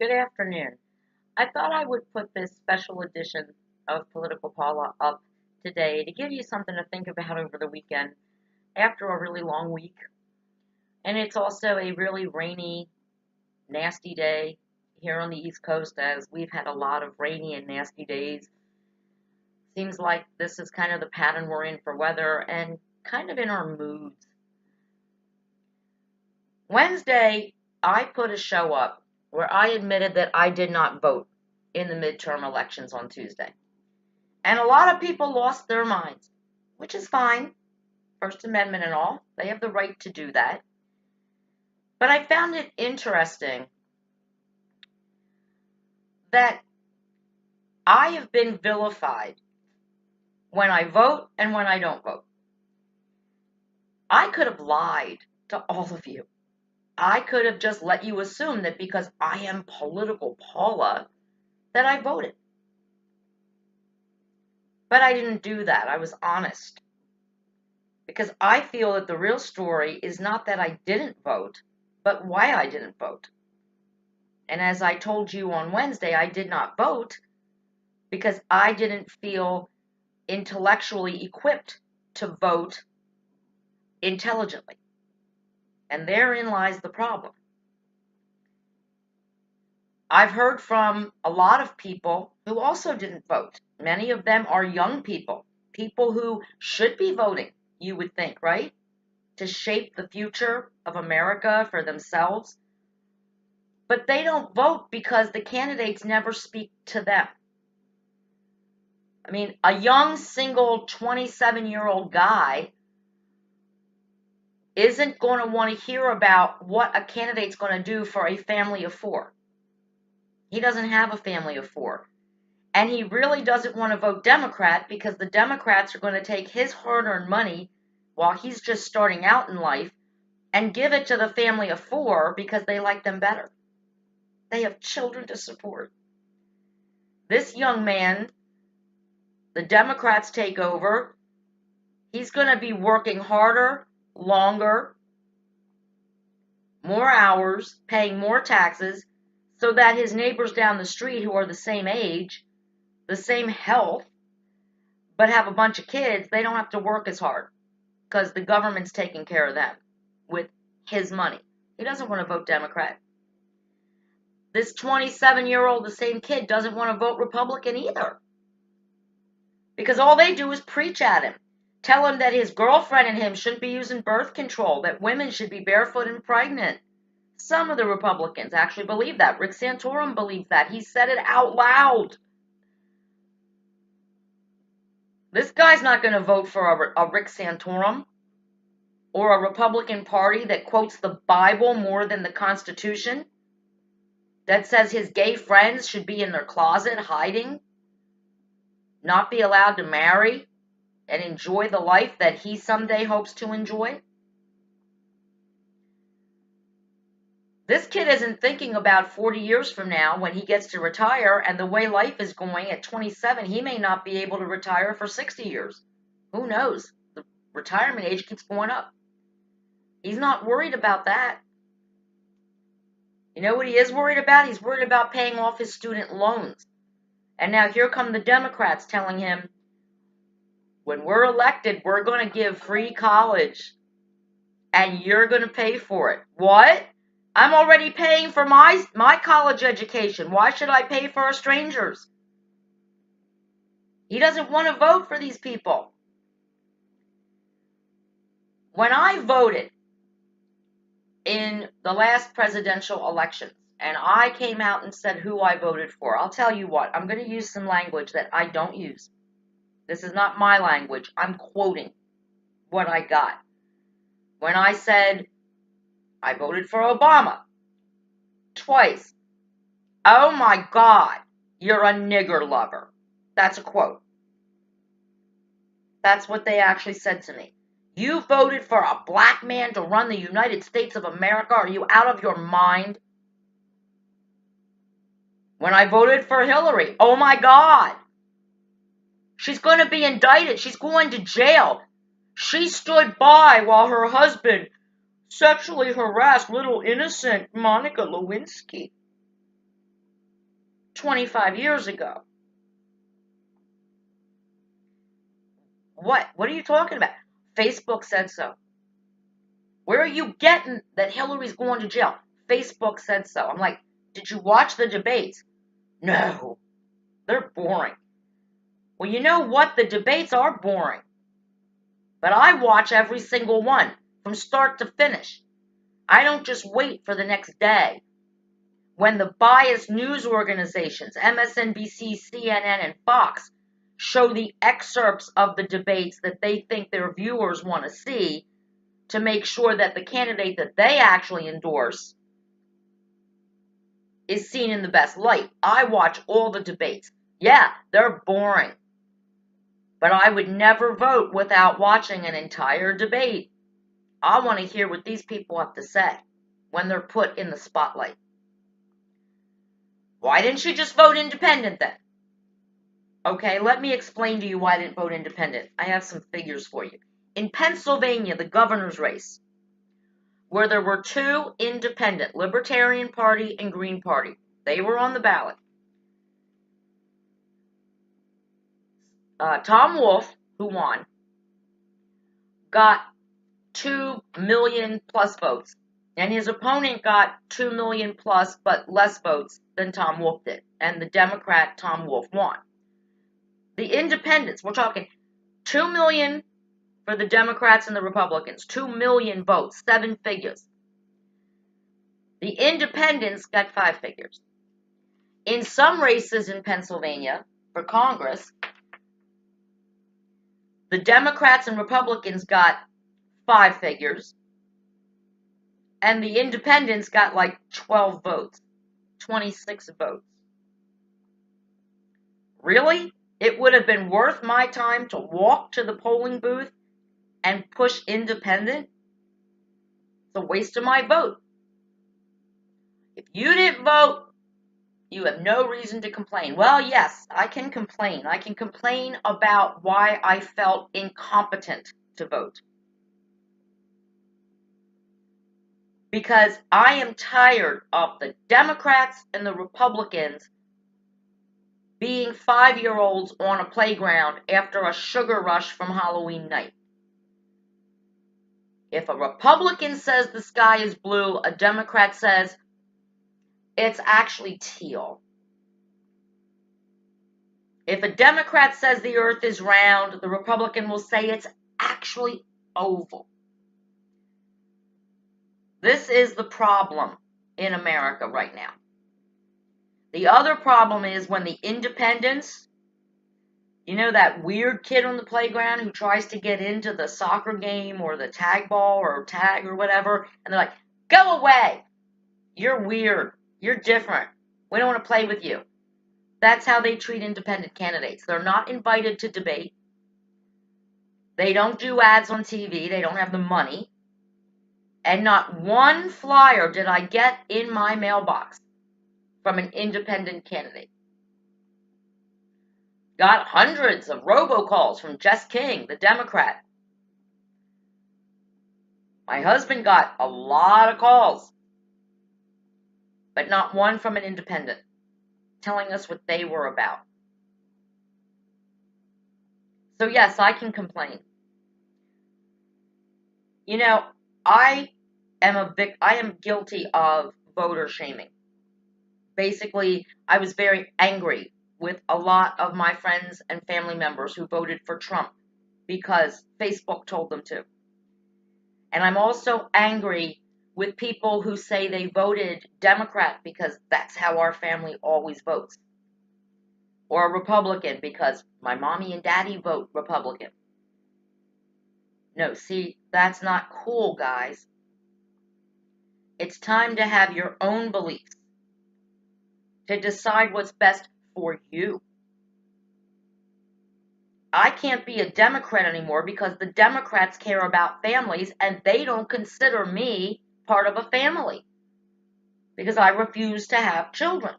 Good afternoon. I thought I would put this special edition of Political Paula up today to give you something to think about over the weekend after a really long week. And it's also a really rainy, nasty day here on the East Coast, as we've had a lot of rainy and nasty days. Seems like this is kind of the pattern we're in for weather and kind of in our moods. Wednesday, I put a show up where I admitted that I did not vote in the midterm elections on Tuesday. And a lot of people lost their minds, which is fine. First Amendment and all. They have the right to do that. But I found it interesting that I have been vilified when I vote and when I don't vote. I could have lied to all of you. I could have just let you assume that because I am political Paula, that I voted. But I didn't do that. I was honest. Because I feel that the real story is not that I didn't vote, but why I didn't vote. And as I told you on Wednesday, I did not vote because I didn't feel intellectually equipped to vote intelligently. And therein lies the problem. I've heard from a lot of people who also didn't vote. Many of them are young people, people who should be voting, you would think, right? To shape the future of America for themselves. But they don't vote because the candidates never speak to them. I mean, a young, single, 27-year-old guy isn't going to want to hear about what a candidate's going to do for a family of four. He doesn't have a family of four. And he really doesn't want to vote Democrat because the Democrats are going to take his hard-earned money while he's just starting out in life and give it to the family of four because they like them better. They have children to support. This young man, the Democrats take over. He's going to be working harder, longer, more hours, paying more taxes, so that his neighbors down the street who are the same age, the same health, but have a bunch of kids, they don't have to work as hard because the government's taking care of them with his money. He doesn't want to vote Democrat. This 27-year-old, the same kid, doesn't want to vote Republican either. Because all they do is preach at him. Tell him that his girlfriend and him shouldn't be using birth control, that women should be barefoot and pregnant. Some of the Republicans actually believe that. Rick Santorum believes that. He said it out loud. This guy's not going to vote for a Rick Santorum or a Republican Party that quotes the Bible more than the Constitution, that says his gay friends should be in their closet hiding, not be allowed to marry and enjoy the life that he someday hopes to enjoy. This kid isn't thinking about 40 years from now when he gets to retire, and the way life is going at 27, he may not be able to retire for 60 years. Who knows? The retirement age keeps going up. He's not worried about that. You know what he is worried about? He's worried about paying off his student loans. And now here come the Democrats telling him, when we're elected, we're going to give free college, and you're going to pay for it. What? I'm already paying for my college education. Why should I pay for a stranger's? He doesn't want to vote for these people. When I voted in the last presidential elections, and I came out and said who I voted for, I'll tell you what, I'm going to use some language that I don't use. This is not my language. I'm quoting what I got. When I said I voted for Obama twice. Oh my God, you're a nigger lover. That's a quote. That's what they actually said to me. You voted for a black man to run the United States of America? Are you out of your mind? When I voted for Hillary, oh my God. She's going to be indicted. She's going to jail. She stood by while her husband sexually harassed little innocent Monica Lewinsky. 25 years ago. What? What are you talking about? Facebook said so. Where are you getting that Hillary's going to jail? Facebook said so. I'm like, did you watch the debates? No, they're boring. Well, you know what? The debates are boring. But I watch every single one from start to finish. I don't just wait for the next day. When the biased news organizations, MSNBC, CNN, and Fox, show the excerpts of the debates that they think their viewers want to see to make sure that the candidate that they actually endorse is seen in the best light. I watch all the debates. Yeah, they're boring. But I would never vote without watching an entire debate. I want to hear what these people have to say when they're put in the spotlight. Why didn't you just vote independent then? Okay, let me explain to you why I didn't vote independent. I have some figures for you. In Pennsylvania, the governor's race, where there were two independent, Libertarian Party and Green Party, they were on the ballot. Tom Wolf, who won, got 2 million plus votes, and his opponent got 2 million plus but less votes than Tom Wolf did, and the Democrat Tom Wolf won. The independents, we're talking 2 million for the Democrats and the Republicans, 2 million votes, 7 figures. The independents got 5 figures. In some races in Pennsylvania for Congress, the Democrats and Republicans got 5 figures, and the independents got like 12 votes, 26 votes. Really? It would have been worth my time to walk to the polling booth and push independent? It's a waste of my vote. If you didn't vote, you have no reason to complain. Well, yes, I can complain. I can complain about why I felt incompetent to vote. Because I am tired of the Democrats and the Republicans being 5-year-olds on a playground after a sugar rush from Halloween night. If a Republican says the sky is blue, a Democrat says it's actually teal. If a Democrat says the earth is round, the Republican will say it's actually oval. This is the problem in America right now. The other problem is when the independents, you know that weird kid on the playground who tries to get into the soccer game or the tag ball or tag or whatever, and they're like, go away. You're weird. You're different. We don't want to play with you. That's how they treat independent candidates. They're not invited to debate. They don't do ads on TV. They don't have the money. And not one flyer did I get in my mailbox from an independent candidate. Got hundreds of robocalls from Jess King, the Democrat. My husband got a lot of calls, but not one from an independent telling us what they were about. So yes, I can complain. You know, I am guilty of voter shaming. Basically, I was very angry with a lot of my friends and family members who voted for Trump because Facebook told them to. And I'm also angry with people who say they voted Democrat because that's how our family always votes. Or a Republican because my mommy and daddy vote Republican. No, see, that's not cool, guys. It's time to have your own beliefs, to decide what's best for you. I can't be a Democrat anymore because the Democrats care about families and they don't consider me part of a family because I refuse to have children.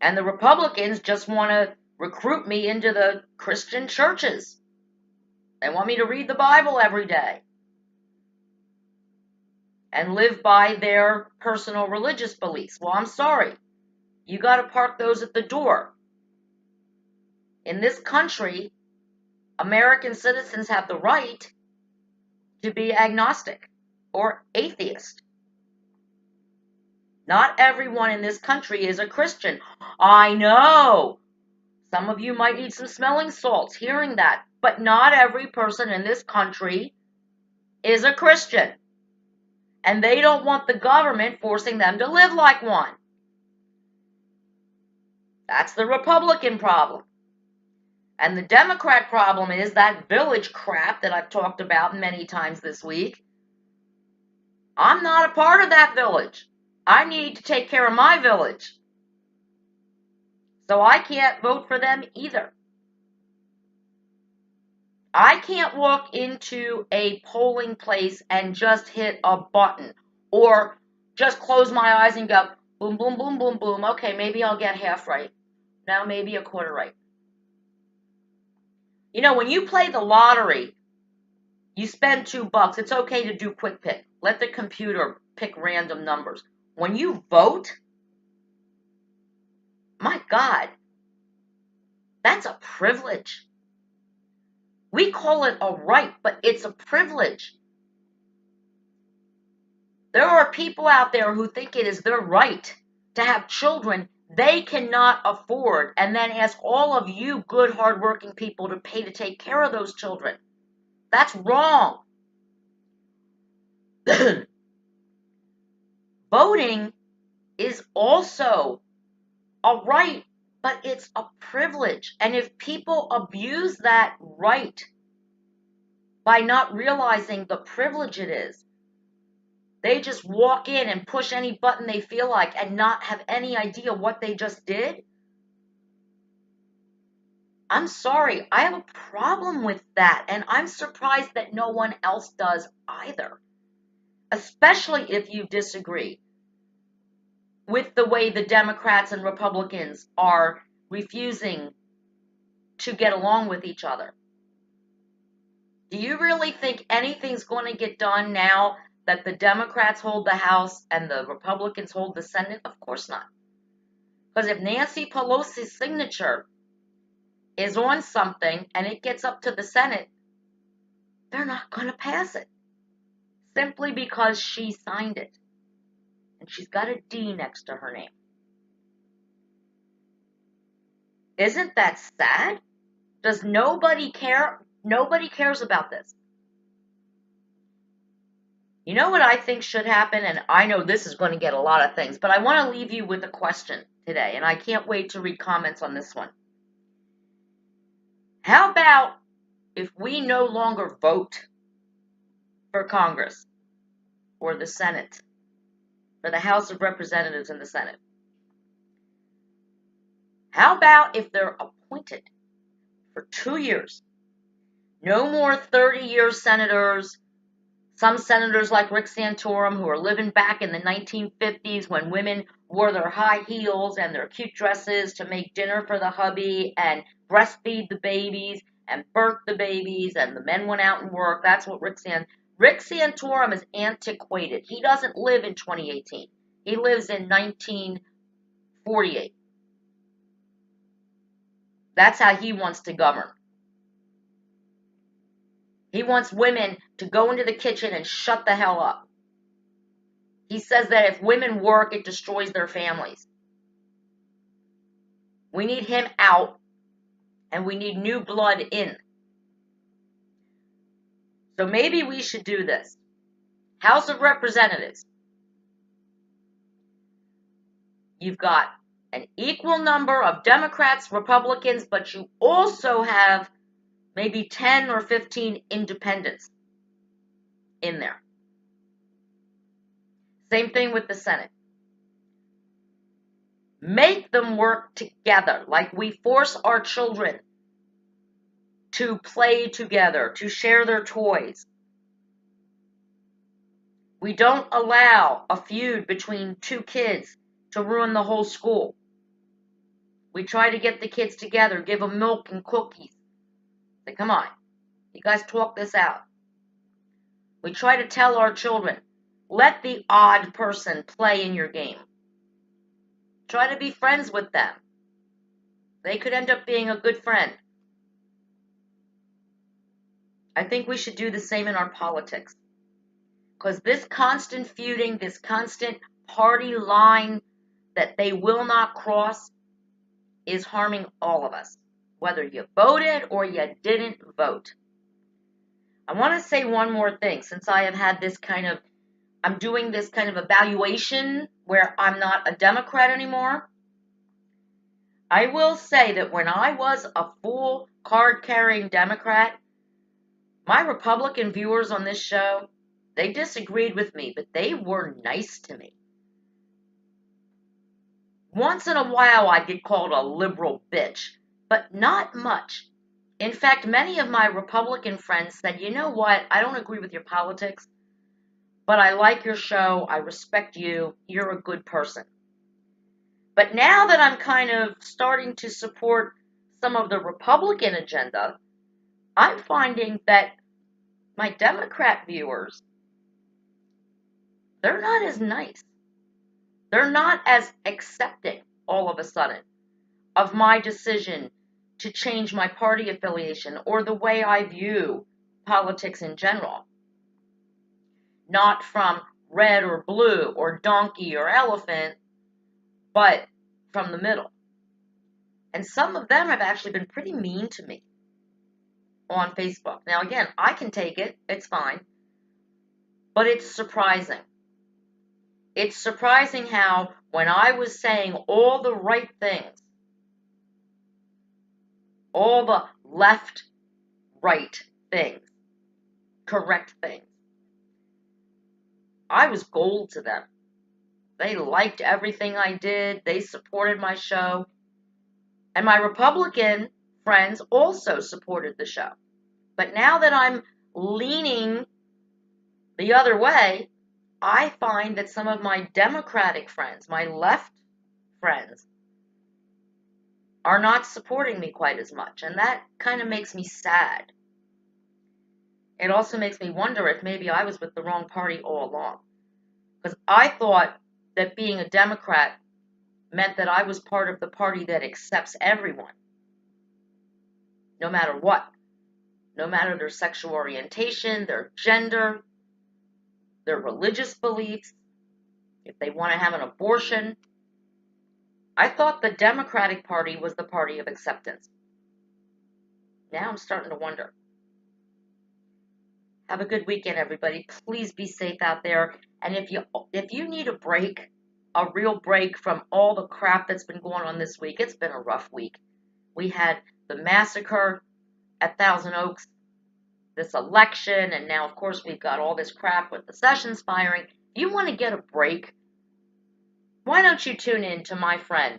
And the Republicans just want to recruit me into the Christian churches. They want me to read the Bible every day and live by their personal religious beliefs. Well, I'm sorry. You got to park those at the door. In this country, American citizens have the right to be agnostic or atheist. Not everyone in this country is a Christian. I know. Some of you might need some smelling salts hearing that, but not every person in this country is a Christian. And they don't want the government forcing them to live like one. That's the Republican problem. And the Democrat problem is that village crap that I've talked about many times this week. I'm not a part of that village. I need to take care of my village. So I can't vote for them either. I can't walk into a polling place and just hit a button or just close my eyes and go boom, boom, boom, boom, boom. Okay, maybe I'll get half right. Now maybe a quarter right. You know, when you play the lottery, you spend $2. It's okay to do quick pick. Let the computer pick random numbers. When you vote, my God, that's a privilege. We call it a right, but it's a privilege. There are people out there who think it is their right to have children they cannot afford and then ask all of you good, hardworking people to pay to take care of those children. That's wrong. Voting is also a right, but it's a privilege. And if people abuse that right by not realizing the privilege it is, they just walk in and push any button they feel like and not have any idea what they just did. I'm sorry, I have a problem with that, and I'm surprised that no one else does either, especially if you disagree with the way the Democrats and Republicans are refusing to get along with each other. Do you really think anything's going to get done now that the Democrats hold the House and the Republicans hold the Senate? Of course not. Because if Nancy Pelosi's signature is on something and it gets up to the Senate, they're not going to pass it. Simply because she signed it. And she's got a D next to her name. Isn't that sad? Does nobody care? Nobody cares about this. You know what I think should happen? And I know this is going to get a lot of things, but I want to leave you with a question today, and I can't wait to read comments on this one. How about if we no longer vote for Congress or the Senate, for the House of Representatives and the Senate? How about if they're appointed for 2 years? No more 30-year senators. Some senators like Rick Santorum who are living back in the 1950s when women wore their high heels and their cute dresses to make dinner for the hubby and breastfeed the babies and birth the babies, and the men went out and worked. That's what Rick Santorum is antiquated. He doesn't live in 2018. He lives in 1948. That's how he wants to govern. He wants women to go into the kitchen and shut the hell up. He says that if women work, it destroys their families. We need him out, and we need new blood in. So maybe we should do this. House of Representatives. You've got an equal number of Democrats, Republicans, but you also have maybe 10 or 15 independents in there. Same thing with the Senate. Make them work together, like we force our children to play together, to share their toys. We don't allow a feud between two kids to ruin the whole school. We try to get the kids together, give them milk and cookies. Say, come on, you guys talk this out. We try to tell our children, let the odd person play in your game. Try to be friends with them. They could end up being a good friend. I think we should do the same in our politics. Because this constant feuding, this constant party line that they will not cross is harming all of us, whether you voted or you didn't vote. I want to say one more thing, since I have had this I'm doing this kind of evaluation where I'm not a Democrat anymore. I will say that when I was a full card-carrying Democrat, my Republican viewers on this show, they disagreed with me, but they were nice to me. Once in a while, I'd get called a liberal bitch, but not much. In fact, many of my Republican friends said, you know what, I don't agree with your politics, but I like your show, I respect you, you're a good person. But now that I'm kind of starting to support some of the Republican agenda, I'm finding that my Democrat viewers, they're not as nice. They're not as accepting all of a sudden of my decision to change my party affiliation or the way I view politics in general. Not from red or blue or donkey or elephant, but from the middle. And some of them have actually been pretty mean to me on Facebook. Now, again, I can take it. It's fine. But it's surprising. It's surprising how when I was saying all the right things, all the left, right things, correct things, I was gold to them. They liked everything I did. They supported my show. And my Republican friends also supported the show. But now that I'm leaning the other way, I find that some of my Democratic friends, my left friends, are not supporting me quite as much. And that kind of makes me sad. It also makes me wonder if maybe I was with the wrong party all along. Because I thought that being a Democrat meant that I was part of the party that accepts everyone, no matter what, no matter their sexual orientation, their gender, their religious beliefs, if they want to have an abortion. I thought the Democratic Party was the party of acceptance. Now I'm starting to wonder. Have a good weekend, everybody. Please be safe out there. And if you need a break, a real break from all the crap that's been going on this week, it's been a rough week. We had the massacre at Thousand Oaks, this election, and now, of course, we've got all this crap with the Sessions firing. If you want to get a break, why don't you tune in to my friend,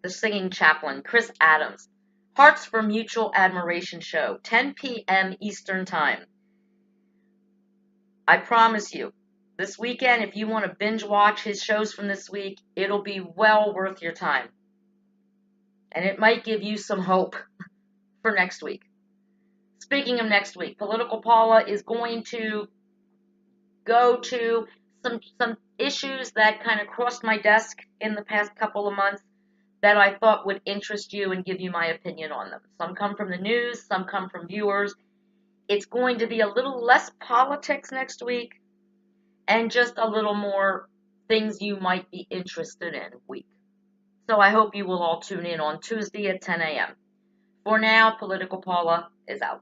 the singing chaplain, Chris Adams, Hearts for Mutual Admiration show, 10 p.m. Eastern Time. I promise you, this weekend, if you want to binge watch his shows from this week, it'll be well worth your time. And it might give you some hope for next week. Speaking of next week, Political Paula is going to go to some issues that kind of crossed my desk in the past couple of months that I thought would interest you and give you my opinion on them. Some come from the news, some come from viewers. It's going to be a little less politics next week and just a little more things you might be interested in week. So I hope you will all tune in on Tuesday at 10 a.m. For now, Political Paula is out.